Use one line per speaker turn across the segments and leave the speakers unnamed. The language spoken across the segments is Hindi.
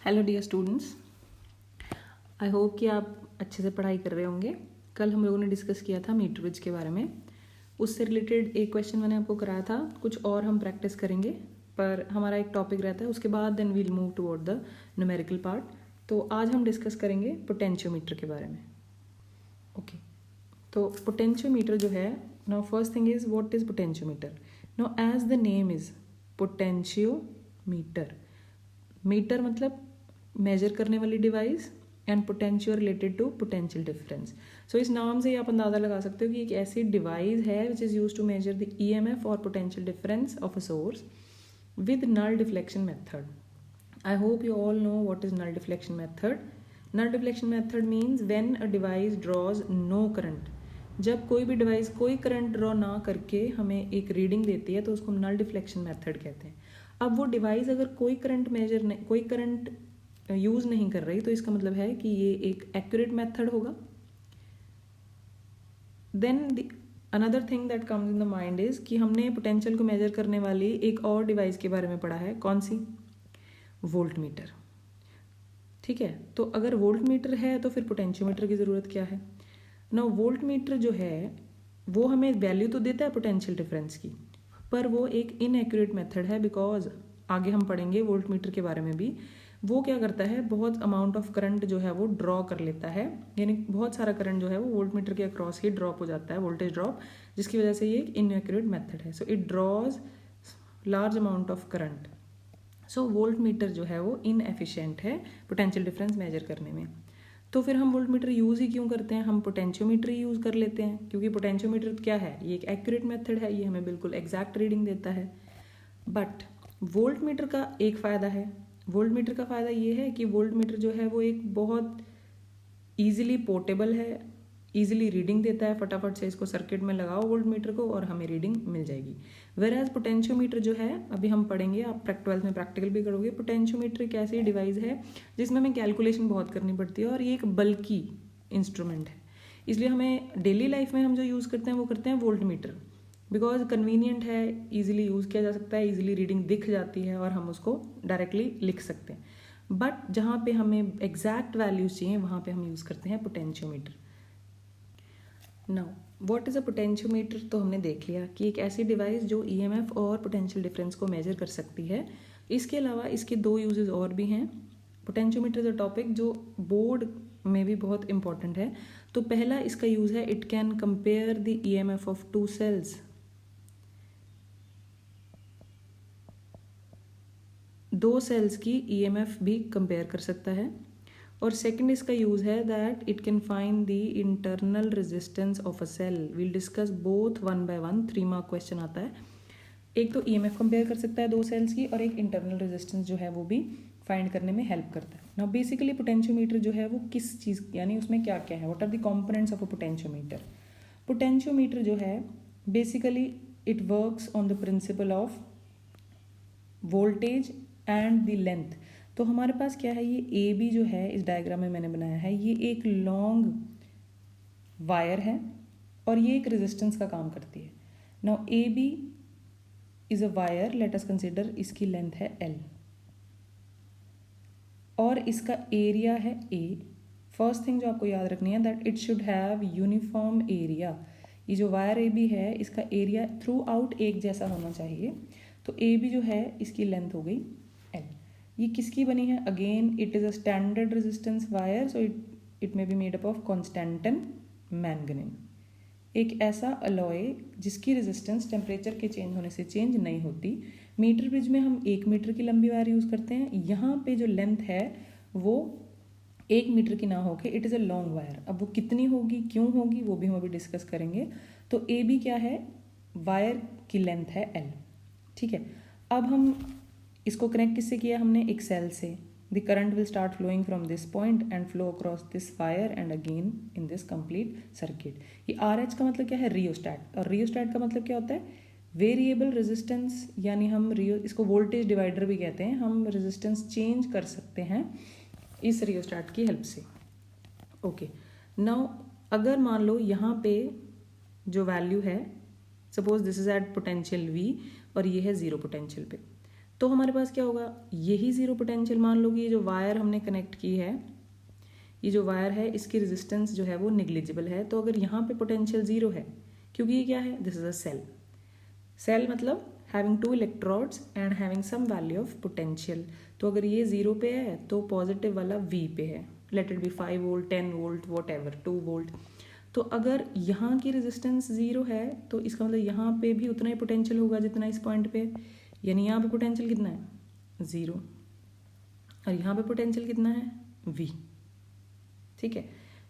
Hello dear students, I hope कि आप अच्छे से पढ़ाई कर रहे होंगे। कल हम लोगों ने डिस्कस किया था मीटर ब्रिज के बारे में। उससे रिलेटेड एक क्वेश्चन मैंने आपको कराया था, कुछ और हम प्रैक्टिस करेंगे, पर हमारा एक टॉपिक रहता है उसके बाद then we'll move toward the numerical part. तो आज हम डिस्कस करेंगे पोटेंशियोमीटर के बारे में। ओके, तो पोटेंशियोमीटर जो है, now first thing is what is potentiometer. Now as the name is potentiometer, meter मतलब मेजर करने वाली device and potentio related to potential difference. So इस नाम से आप अंदाज़ा लगा सकते हो कि एक ऐसी डिवाइस है which is use to measure the EMF और potential difference of a source with null deflection method. I hope you all know what is null deflection method. Null deflection method means when a device draws no current. जब कोई भी डिवाइस कोई करंट ड्रॉ ना करके हमें एक रीडिंग देती है तो उसको हम नल डिफ्लेक्शन मेथड कहते हैं। अब वो डिवाइस अगर कोई करंट मेजर नहीं, कोई करंट यूज़ नहीं कर रही, तो इसका मतलब है कि ये एक एक्यूरेट मेथड होगा। Then another thing that comes in the mind is कि हमने पोटेंशियल को मेजर करने वाली एक और डिवाइस के बारे में पढ़ा है। कौन सी? Volt meter. ठीक है, तो अगर वोल्ट मीटर है तो फिर पोटेंशियोमीटर की ज़रूरत क्या है ना। वोल्ट मीटर जो है वो हमें वैल्यू तो देता है पोटेंशियल डिफरेंस की, पर वो एक इनएक्यूरेट मेथड है, बिकॉज आगे हम पढ़ेंगे वोल्ट मीटर के बारे में भी। वो क्या करता है, बहुत अमाउंट ऑफ करंट जो है वो ड्रॉ कर लेता है, यानी बहुत सारा करंट जो है वो वोल्ट मीटर के अक्रॉस ही ड्रॉप हो जाता है, वोल्टेज ड्रॉप, जिसकी वजह से ये एक इनएक्यूरेट मेथड है। So it draws large amount of current. So voltmeter जो है वो इनएफिशिएंट है पोटेंशियल डिफरेंस मेजर करने में। तो फिर हम वोल्ट मीटर यूज़ ही क्यों करते हैं, हम पोटेंशियोमीटर ही यूज़ कर लेते हैं, क्योंकि पोटेंशियोमीटर क्या है, ये एक एक्यूरेट मेथड है, ये हमें बिल्कुल एग्जैक्ट रीडिंग देता है। बट वोल्ट मीटर का एक फ़ायदा है। वोल्ट मीटर का फ़ायदा ये है कि वोल्ट मीटर जो है वो एक बहुत ईजिली पोर्टेबल है, ईजिली रीडिंग देता है। फटाफट से इसको सर्किट में लगाओ वोल्ट मीटर को और हमें रीडिंग मिल जाएगी। वेर एज पोटेंशियोमीटर जो है, अभी हम पढ़ेंगे, आप 12th में प्रैक्टिकल भी करोगे। पोटेंशियोमीटर एक ऐसी डिवाइस है जिसमें हमें कैलकुलेशन बहुत करनी पड़ती है और ये एक बल्कि इंस्ट्रूमेंट है, इसलिए हमें डेली लाइफ में हम जो यूज़ करते हैं वो करते हैं वोल्ट मीटर, बिकॉज कन्वीनियंट है, ईजिली यूज़ किया जा सकता है, ईजिली रीडिंग दिख जाती है और हम उसको डायरेक्टली लिख सकते हैं। बट जहाँ पे हमें एग्जैक्ट वैल्यूज चाहिए वहाँ पे हम यूज़ करते हैं potentiometer. Now what is a potentiometer, तो हमने देख लिया कि एक ऐसी डिवाइस जो ईएमएफ और पोटेंशियल डिफरेंस को मेजर कर सकती है। इसके अलावा इसके दो यूजेस और भी हैं। पोटेंशियोमीटर इज अ टॉपिक जो बोर्ड में भी बहुत इंपॉर्टेंट है। तो पहला इसका यूज़ है, it can compare the EMF of two cells. दो सेल्स की ईएमएफ भी कंपेयर कर सकता है। और सेकंड इसका यूज़ है that it can find the internal resistance of a cell. We'll discuss both one by one, 3 mark question आता है। एक तो ईएमएफ कंपेयर कर सकता है दो सेल्स की, और एक इंटरनल रेजिस्टेंस जो है वो भी फाइंड करने में हेल्प करता है। नाउ बेसिकली पोटेंशियोमीटर जो है वो किस चीज़, यानी उसमें क्या क्या है, what are the components of a potentiometer. Potentiometer जो है basically it works on the principle of voltage and the length. तो हमारे पास क्या है, ये ए बी जो है इस डायग्राम में मैंने बनाया है, ये एक लॉन्ग वायर है और ये एक रेजिस्टेंस का काम करती है। Now A B is a wire, let us consider इसकी लेंथ है एल और इसका एरिया है ए। फर्स्ट थिंग जो आपको याद रखनी है that it should have uniform area. ये जो वायर ए बी है इसका एरिया थ्रू आउट एक जैसा होना चाहिए। तो ए बी जो है इसकी लेंथ हो गई एल। ये किसकी बनी है, again it is a standard resistance wire, so it may be made up of constantan manganin, एक ऐसा अलॉय जिसकी रेजिस्टेंस टेम्परेचर के चेंज होने से चेंज नहीं होती। मीटर ब्रिज में हम 1 मीटर की लंबी वायर यूज़ करते हैं। यहाँ पे जो लेंथ है वो 1 मीटर की ना होके it is a long wire. अब वो कितनी होगी, क्यों होगी, वो भी हम अभी डिस्कस करेंगे। तो ए बी क्या है, वायर की लेंथ है एल। ठीक है, अब हम इसको कनेक्ट किससे किया हमने, एक सेल से। The current will start flowing from this point and flow across this wire and again in this complete circuit. ये आर एच का मतलब क्या है, रियोस्टैट, और रियोस्टैट का मतलब क्या होता है, वेरिएबल रेजिस्टेंस, यानी हम इसको वोल्टेज डिवाइडर भी कहते हैं। हम रेजिस्टेंस चेंज कर सकते हैं इस रियोस्टैट की हेल्प से। ओके, नाउ अगर मान लो यहाँ पे जो वैल्यू है, suppose this is at potential V और ये है 0 पोटेंशियल पे, तो तो हमारे पास क्या होगा, यही ज़ीरो पोटेंशियल। मान लो कि ये जो वायर हमने कनेक्ट की है, ये जो वायर है इसकी रेजिस्टेंस जो है वो निग्लिजिबल है। तो अगर यहाँ पे पोटेंशियल ज़ीरो है, क्योंकि ये क्या है, this is a cell. Cell मतलब having 2 electrodes and having some value of potential. तो अगर ये 0 पे है तो पॉजिटिव वाला V पे है, let it be 5 volt 10 volt what ever 2 volt. तो अगर यहाँ की रेजिस्टेंस 0 है तो इसका मतलब यहाँ पे भी उतना ही पोटेंशियल होगा जितना इस पॉइंट पे, यानी यहाँ पे पोटेंशियल कितना है, 0, और यहाँ पे पोटेंशियल कितना है, V। ठीक है,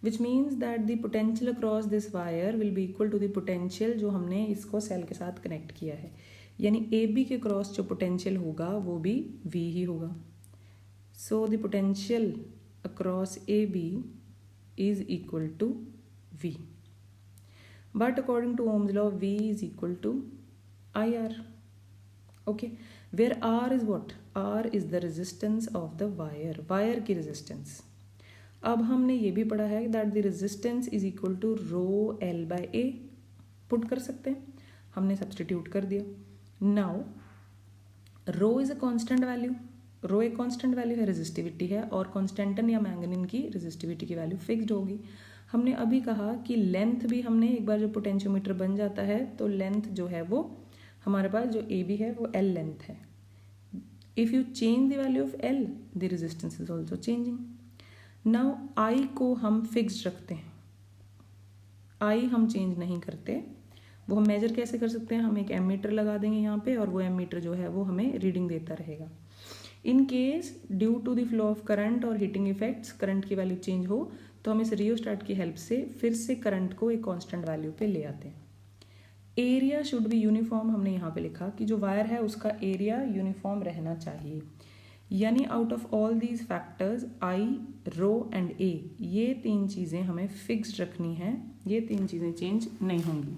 which means that the potential across this wire will be equal to the potential जो हमने इसको सेल के साथ कनेक्ट किया है, यानी ए बी के क्रॉस जो पोटेंशियल होगा वो भी V ही होगा। So the potential across A B is equal to V, but according to Ohm's law V is equal to IR, okay, where R is what, R is the resistance of the wire की resistance। अब हमने ये भी पढ़ा है that the resistance is equal to rho L by A, put कर सकते हैं, हमने सब्सटीट्यूट कर दिया। Now rho is a constant value, rho एक कांस्टेंट वैल्यू है, रेजिस्टिविटी है, और कांस्टेंटन या मैंगनीन की रेजिस्टिविटी की वैल्यू फिक्स्ड होगी। हमने अभी कहा कि लेंथ भी हमने एक बार जब पोटेंशियोमीटर बन जाता है तो लेंथ जो है वो हमारे पास जो ए बी है वो L लेंथ है। If you change the value of L the resistance is also changing. Now I को हम फिक्स्ड रखते हैं, I हम चेंज नहीं करते। वो हम मेजर कैसे कर सकते हैं, हम एक एमीटर लगा देंगे यहाँ पे और वो एमीटर जो है वो हमें रीडिंग देता रहेगा। In case due to the flow of current और हीटिंग इफेक्ट्स करंट की वैल्यू चेंज हो तो हम इस रियोस्टेट की हेल्प से फिर से करंट को एक कांस्टेंट वैल्यू पे ले आते हैं। एरिया शुड बी यूनिफॉर्म, हमने यहाँ पे लिखा कि जो वायर है उसका एरिया यूनिफॉर्म रहना चाहिए, यानी out of all these factors I, rho and A, ये तीन चीज़ें हमें फिक्स्ड रखनी है, ये तीन चीज़ें चेंज नहीं होंगी।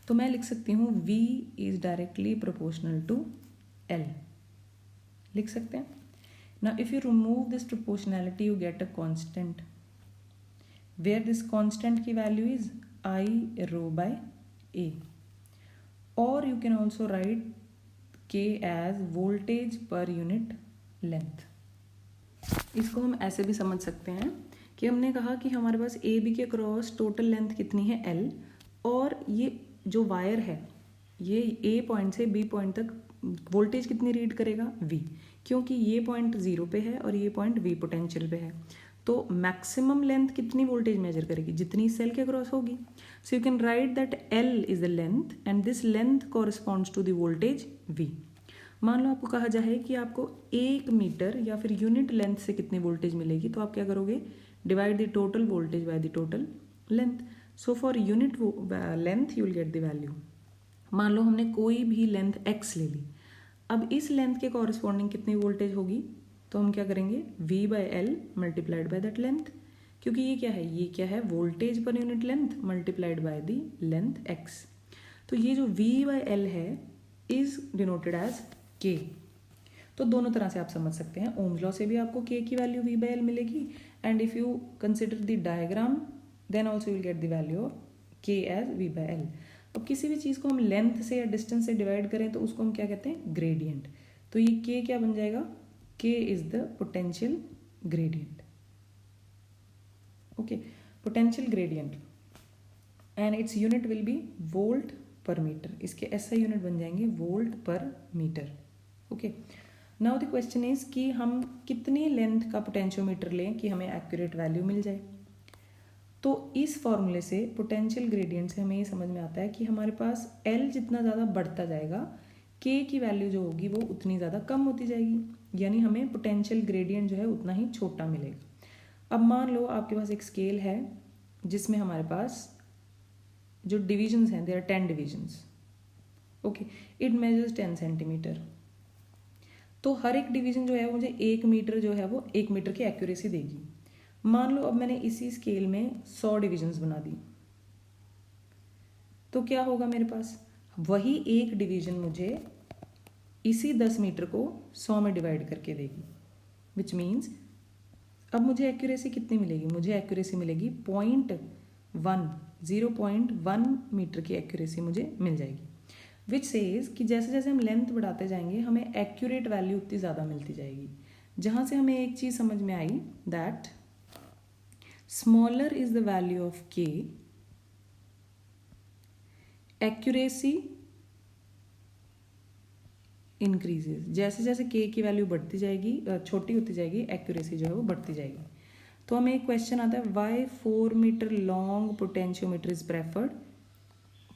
तो मैं लिख सकती हूँ V is directly proportional to L, लिख सकते हैं। Now if you remove this proportionality you get a constant, where this constant की value is I rho by A, or you can also write K as voltage per unit length। इसको हम ऐसे भी समझ सकते हैं कि हमने कहा कि हमारे पास ए बी के क्रॉस टोटल लेंथ कितनी है L, और ये जो वायर है ये ए पॉइंट से बी पॉइंट तक वोल्टेज कितनी रीड करेगा, V, क्योंकि ये पॉइंट 0 पे है और ये पॉइंट V पोटेंशियल पे है। तो मैक्सिमम लेंथ कितनी वोल्टेज मेजर करेगी, जितनी सेल के क्रॉस होगी। So you can write that L is the length and this length corresponds to the voltage V। मान लो आपको कहा जाए कि आपको 1 मीटर या फिर यूनिट लेंथ से कितनी वोल्टेज मिलेगी, तो आप क्या करोगे, divide the total voltage by the total length. So for unit length you will get the value. मान लो हमने कोई भी लेंथ x ले ली, अब इस लेंथ के कॉरस्पॉन्डिंग कितनी वोल्टेज होगी, तो हम क्या करेंगे, V by L multiplied by that length, क्योंकि ये क्या है, ये क्या है, voltage per unit length multiplied by the length x। तो ये जो V बाय L है इज डिनोटेड एज K। तो दोनों तरह से आप समझ सकते हैं, ओम्स लॉ से भी आपको K की वैल्यू V बाय L मिलेगी, and if you consider the diagram then also will get the value of K as V by L। अब किसी भी चीज़ को हम लेंथ से या डिस्टेंस से डिवाइड करें तो उसको हम क्या कहते हैं, ग्रेडियंट। तो ये K क्या बन जाएगा, K इज द potential gradient, okay, potential gradient, and its unit will be volt per metre. इसके ऐसा यूनिट बन जाएंगे volt per metre, okay. Now the question is कि हम कितनी लेंथ का पोटेंशियोमीटर लें कि हमें एक्यूरेट वैल्यू मिल जाए। तो इस फॉर्मूले से, पोटेंशियल ग्रेडियंट से हमें ये समझ में आता है कि हमारे पास L जितना ज़्यादा बढ़ता जाएगा K की वैल्यू जो होगी वो उतनी ज़्यादा कम होती जाएगी, यानी हमें पोटेंशियल ग्रेडियंट जो है उतना ही छोटा मिलेगा। अब मान लो आपके पास एक स्केल है जिसमें हमारे पास जो डिविजन्स हैं, there are 10 divisions, okay, it measures 10 centimetre. तो हर एक डिवीजन जो है वो मुझे 1 मीटर जो है वो 1 मीटर की एक्यूरेसी देगी। मान लो अब मैंने इसी स्केल में 100 डिविजन्स बना दी, तो क्या होगा, मेरे पास वही एक डिवीजन मुझे इसी 10 मीटर को 100 में डिवाइड करके देगी, विच मीन्स अब मुझे एक्यूरेसी कितनी मिलेगी, मुझे एक्यूरेसी मिलेगी 0.1 मीटर की एक्यूरेसी मुझे मिल जाएगी, विच सेज कि जैसे जैसे हम लेंथ बढ़ाते जाएंगे हमें एक्यूरेट वैल्यू उतनी ज़्यादा मिलती जाएगी, जहाँ से हमें एक चीज़ समझ में आई that smaller is the value of K, accuracy increases. जैसे जैसे के की वैल्यू बढ़ती जाएगी, छोटी होती जाएगी, एक्यूरेसी जो है वो बढ़ती जाएगी। तो हमें एक क्वेश्चन आता है, why 4 metre long potentiometer is preferred.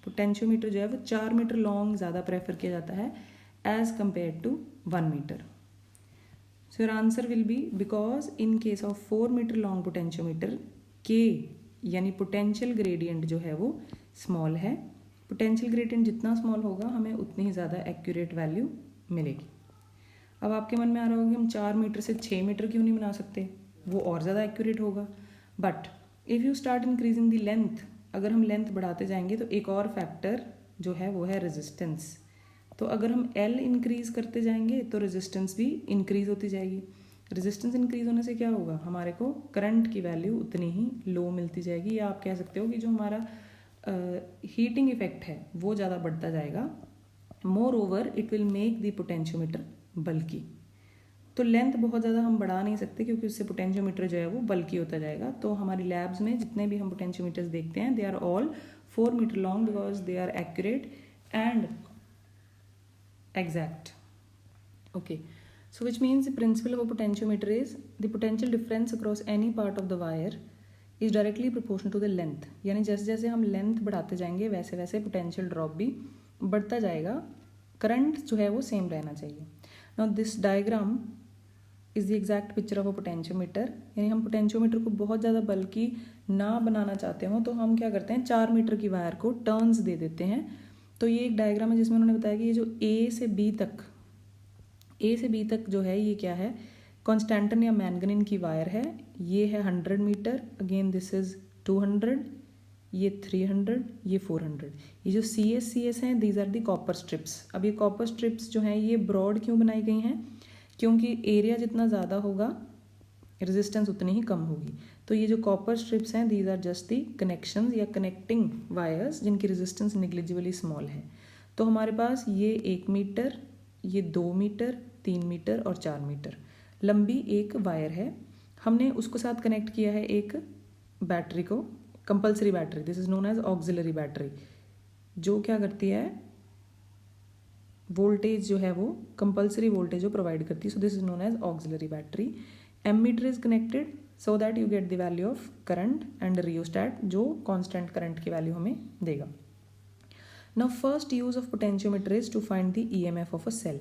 Potentiometer जो है वो 4 मीटर लॉन्ग ज़्यादा प्रेफर किया जाता है as compared to 1 metre. So your answer will be because in case of 4 metre long potentiometer के यानी पोटेंशियल ग्रेडियंट जो है वो स्मॉल है। पोटेंशियल ग्रेडियंट जितना स्मॉल होगा हमें उतनी ही ज़्यादा एक्यूरेट वैल्यू मिलेगी। अब आपके मन में आ रहा होगा कि हम 4 मीटर से 6 मीटर क्यों नहीं बना सकते, वो और ज़्यादा एक्यूरेट होगा। But if you start increasing the length, अगर हम लेंथ बढ़ाते जाएंगे तो एक और फैक्टर जो है वो है रेजिस्टेंस। तो अगर हम एल इंक्रीज करते जाएंगे तो रेजिस्टेंस भी इंक्रीज होती जाएगी। रेजिस्टेंस इंक्रीज होने से क्या होगा, हमारे को करंट की वैल्यू उतनी ही लो मिलती जाएगी, या आप कह सकते हो कि जो हमारा हीटिंग इफेक्ट है वो ज़्यादा बढ़ता जाएगा। More over it will make the potentiometer बल्कि। तो लेंथ बहुत ज़्यादा हम बढ़ा नहीं सकते क्योंकि उससे पोटेंशियोमीटर जो है वो बल्कि होता जाएगा। तो हमारी लैब्स में जितने भी हम पोटेंशियोमीटर्स देखते हैं they are all 4 metre long because they are accurate and exact. Okay, so which means the principle of a potentiometer is the potential difference across any part of the wire is directly proportional to the length. यानी जैसे जैसे हम लेंथ बढ़ाते जाएंगे वैसे वैसे पोटेंशियल ड्रॉप भी बढ़ता जाएगा, करंट जो है वो सेम रहना चाहिए। Now this diagram is the exact picture of a potentiometer. यानी हम पोटेंशियोमीटर को बहुत ज़्यादा बल्कि ना बनाना चाहते हो तो हम क्या करते हैं, 4 मीटर की वायर को टर्न्स दे देते हैं। तो ये एक डायग्राम है जिसमें उन्होंने बताया कि ये जो ए से बी तक जो है ये क्या है, कॉन्स्टेंटन या मैंगनीन की वायर है। ये है 100 मीटर, अगेन दिस इज 200, ये 300, ये 400। ये जो सी एस हैं these are the copper strips. अब ये कॉपर स्ट्रिप्स जो हैं ये ब्रॉड क्यों बनाई गई हैं, क्योंकि एरिया जितना ज़्यादा होगा रेजिस्टेंस उतनी ही कम होगी। तो ये जो कॉपर स्ट्रिप्स हैं these are just the connections या कनेक्टिंग वायर्स जिनकी रेजिस्टेंस निग्लिजिबली स्मॉल है। तो हमारे पास ये 1 मीटर, ये 2 मीटर, 3 मीटर और 4 मीटर लंबी एक वायर है। हमने उसको साथ कनेक्ट किया है एक बैटरी को, compulsory battery, this is known as auxiliary battery, जो क्या करती है, वोल्टेज जो है वो कंपल्सरी वोल्टेज जो प्रोवाइड करती है। So this is known as auxiliary battery. Ammeter is connected so that you get the value of current and rheostat जो constant current की value हमें देगा। Now first use of potentiometer is to find the EMF of a cell।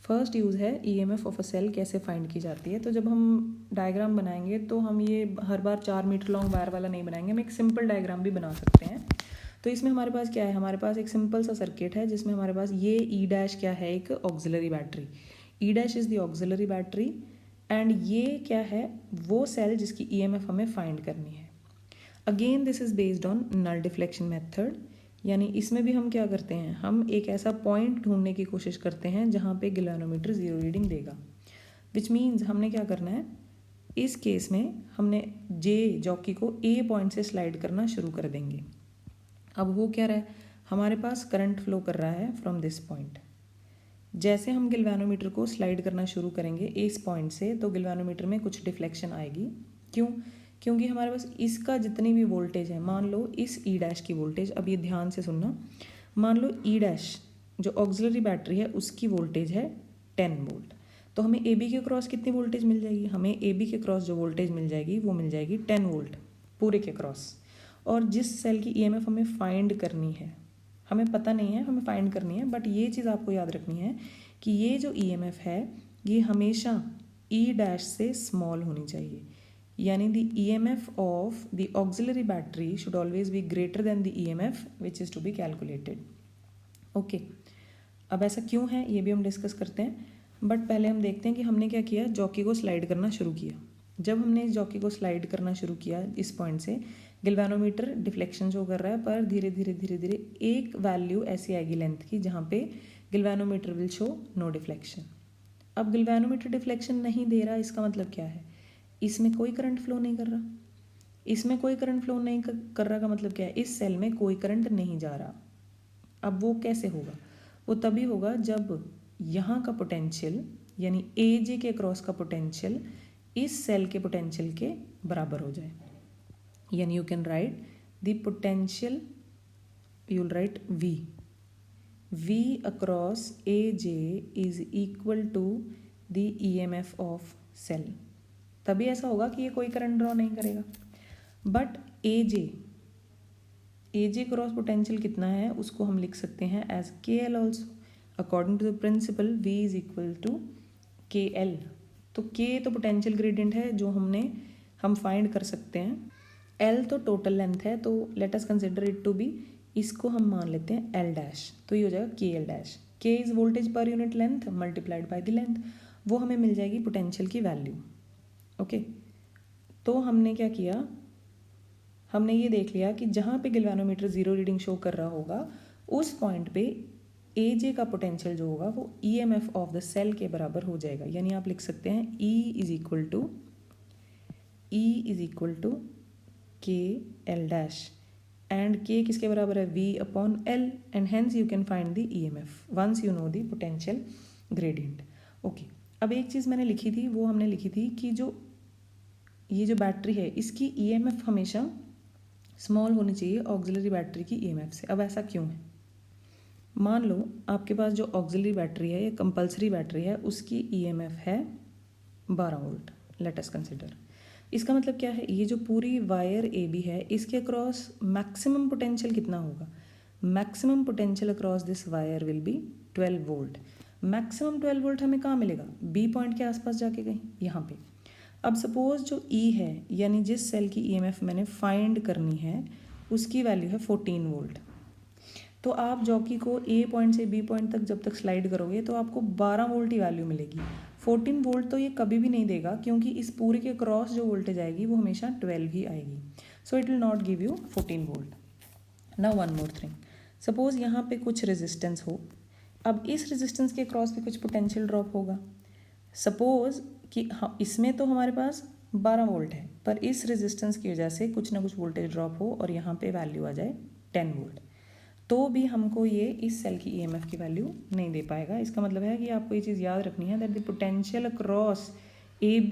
First use है EMF of a cell कैसे फाइंड की जाती है। तो जब हम डायग्राम बनाएंगे तो हम ये हर बार 4 मीटर लॉन्ग वायर वाला नहीं बनाएंगे, हम एक सिंपल डायग्राम भी बना सकते हैं। तो इसमें हमारे पास क्या है, हमारे पास एक सिंपल सा सर्किट है जिसमें हमारे पास ये ई डैश क्या है, एक auxiliary battery. E dash is the auxiliary battery and ये क्या है, वो सेल जिसकी EMF हमें फाइंड करनी है। Again this is based on null deflection method, यानी इसमें भी हम क्या करते हैं, हम एक ऐसा पॉइंट ढूंढने की कोशिश करते हैं जहाँ पे गैल्वेनोमीटर 0 रीडिंग देगा। विच मीन्स हमने क्या करना है, इस केस में हमने जॉकी को A पॉइंट से स्लाइड करना शुरू कर देंगे। अब हो क्या रहा है, हमारे पास करंट फ्लो कर रहा है फ्रॉम दिस पॉइंट। जैसे हम गैल्वेनोमीटर को स्लाइड करना शुरू करेंगे इस पॉइंट से तो गैल्वेनोमीटर में कुछ डिफ्लेक्शन आएगी। क्यों, क्योंकि हमारे पास इसका जितनी भी वोल्टेज है, मान लो इस ई डैश की वोल्टेज, अब ये ध्यान से सुनना, मान लो ई डैश जो ऑक्सिलरी बैटरी है उसकी वोल्टेज है 10 वोल्ट, तो हमें ए बी के क्रॉस कितनी वोल्टेज मिल जाएगी, हमें ए बी के क्रॉस जो वोल्टेज मिल जाएगी वो मिल जाएगी 10 वोल्ट पूरे के क्रॉस। और जिस सेल की EMF हमें फाइंड करनी है, हमें पता नहीं है, हमें फाइंड करनी है, बट ये चीज़ आपको याद रखनी है कि ये जो EMF है ये हमेशा ई डैश से स्मॉल होनी चाहिए, यानी the EMF of the auxiliary battery should always be greater than the EMF which is to be calculated. Okay, अब ऐसा क्यों है ये भी हम डिस्कस करते हैं, बट पहले हम देखते हैं कि हमने क्या किया, जॉकी को स्लाइड करना शुरू किया। जब हमने इस जॉकी को स्लाइड करना शुरू किया इस पॉइंट से, गैल्वेनोमीटर डिफ्लेक्शन शो कर रहा है, पर धीरे धीरे धीरे धीरे एक वैल्यू ऐसी आएगी लेंथ की जहाँ पे galvanometer will show no deflection. अब गैल्वेनोमीटर डिफ्लेक्शन नहीं दे रहा, इसका मतलब क्या है, इसमें कोई करंट फ्लो नहीं कर रहा। इसमें कोई करंट फ्लो नहीं कर रहा का मतलब क्या है, इस सेल में कोई करंट नहीं जा रहा। अब वो कैसे होगा, वो तभी होगा जब यहाँ का पोटेंशियल यानी ए जे के अक्रॉस का पोटेंशियल इस सेल के पोटेंशियल के बराबर हो जाए। यानी you can right the potential, you will write V across AJ is equal to the EMF of cell। तभी ऐसा होगा कि ये कोई करंट ड्रॉ नहीं करेगा। बट AJ क्रॉस पोटेंशियल कितना है उसको हम लिख सकते हैं as KL also. According to the principle V is equal to KL। तो K तो पोटेंशियल ग्रेडियंट है जो हम फाइंड कर सकते हैं। L तो टोटल लेंथ है, तो let us consider it to be, इसको हम मान लेते हैं L डैश, तो ये हो जाएगा KL dash. K is voltage per unit length multiplied by the length, वो हमें मिल जाएगी पोटेंशियल की वैल्यू। ओके, तो हमने क्या किया, हमने ये देख लिया कि जहाँ पे गैल्वेनोमीटर 0 रीडिंग शो कर रहा होगा उस पॉइंट पे AJ का पोटेंशियल जो होगा वो EMF ऑफ द सेल के बराबर हो जाएगा। यानी आप लिख सकते हैं E is equal to KL dash, and K किसके बराबर है, V upon L, and hence you can find the EMF once you know the potential gradient. Okay, अब एक चीज़ मैंने लिखी थी, वो हमने लिखी थी कि ये जो बैटरी है इसकी EMF हमेशा स्मॉल होनी चाहिए ऑक्सिलरी बैटरी की EMF से। अब ऐसा क्यों है, मान लो आपके पास जो ऑक्सिलरी बैटरी है या कंपल्सरी बैटरी है उसकी EMF है 12 वोल्ट, लेट अस कंसिडर। इसका मतलब क्या है, ये जो पूरी वायर AB है इसके अक्रॉस मैक्सिमम पोटेंशियल कितना होगा, maximum potential across this wire will B 12 volt. Maximum 12 volt हमें कहाँ मिलेगा, B पॉइंट के आसपास जाके कहीं यहाँ पे। अब सपोज जो E है यानी जिस सेल की EMF मैंने फाइंड करनी है उसकी वैल्यू है 14 वोल्ट। तो आप जॉकी को A पॉइंट से B पॉइंट तक जब तक स्लाइड करोगे तो आपको 12 वोल्ट ही वैल्यू मिलेगी। 14 वोल्ट तो ये कभी भी नहीं देगा क्योंकि इस पूरे के क्रॉस जो वोल्टेज आएगी वो हमेशा 12 ही आएगी। So it will not give you 14 volt. Now one more thing, suppose यहाँ पे कुछ रेजिस्टेंस हो, अब इस रेजिस्टेंस के क्रॉस पे कुछ पोटेंशियल ड्रॉप होगा। सपोज कि हाँ इसमें तो हमारे पास 12 वोल्ट है पर इस रेजिस्टेंस की वजह से कुछ ना कुछ वोल्टेज ड्रॉप हो और यहाँ पे वैल्यू आ जाए 10 वोल्ट, तो भी हमको ये इस सेल की EMF की वैल्यू नहीं दे पाएगा। इसका मतलब है कि आपको ये चीज़ याद रखनी है that the potential across AB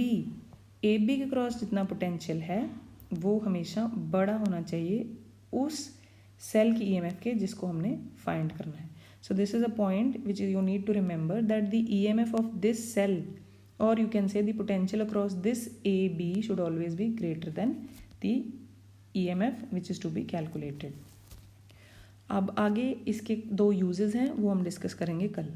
के क्रॉस जितना पोटेंशियल है वो हमेशा बड़ा होना चाहिए उस सेल की EMF के जिसको हमने फाइंड करना है। So this is a point which you need to remember that the EMF of this cell or you can say the potential across this AB should always be greater than the EMF which is to be calculated। अब आगे इसके 2 यूजेस हैं वो हम डिस्कस करेंगे कल।